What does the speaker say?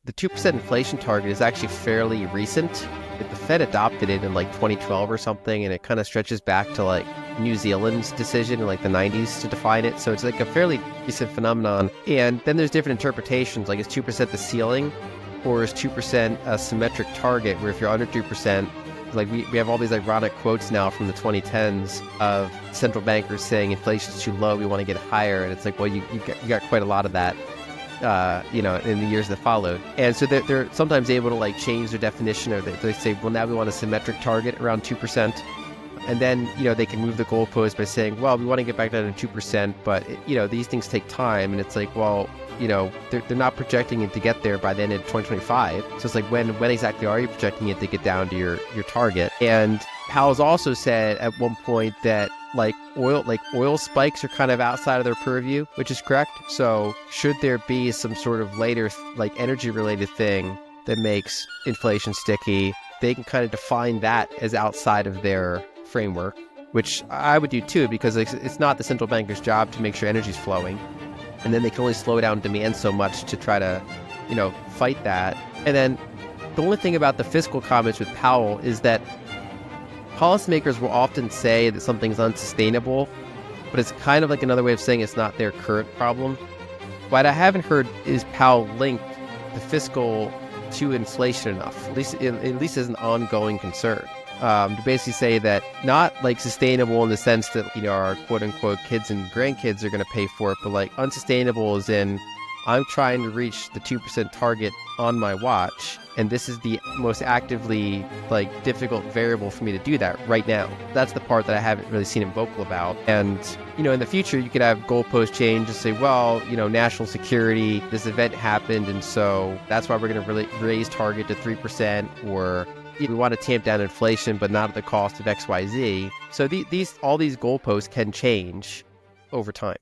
the 2% inflation target is actually fairly recent. The Fed adopted it in like 2012 or something, and it kind of stretches back to like New Zealand's decision in like the 90s to define it. So it's like a fairly recent phenomenon. And then there's different interpretations, like is 2% the ceiling, or is 2% a symmetric target where if you're under 2%, like we have all these ironic quotes now from the 2010s of central bankers saying inflation's too low, we want to get higher. And it's like, well, you got quite a lot of that, in the years that followed. And so they're sometimes able to like change their definition, or they say, well, now we want a symmetric target around 2%. And then, they can move the goalpost by saying, well, we want to get back down to 2%, but, these things take time. And it's like, well, they're not projecting it to get there by the end of 2025. So it's like, when exactly are you projecting it to get down to your target? And Powell's also said at one point that oil spikes are kind of outside of their purview, which is correct. So should there be some sort of later energy related thing that makes inflation sticky, they can kind of define that as outside of their framework, which I would do too, because it's not the central banker's job to make sure energy's flowing. And then they can only slow down demand so much to try to, fight that. And then the only thing about the fiscal comments with Powell is that policymakers will often say that something's unsustainable, but it's kind of like another way of saying it's not their current problem. What I haven't heard is Powell link the fiscal to inflation enough, at least as an ongoing concern. To basically say that not like sustainable in the sense that, our quote unquote kids and grandkids are going to pay for it, but like unsustainable as in I'm trying to reach the 2% target on my watch, and this is the most actively difficult variable for me to do that right now. That's the part that I haven't really seen him vocal about. And, in the future, you could have goalpost change and say, well, national security, this event happened, and so that's why we're going to really raise target to 3%, or we want to tamp down inflation, but not at the cost of XYZ. So all these goalposts can change over time.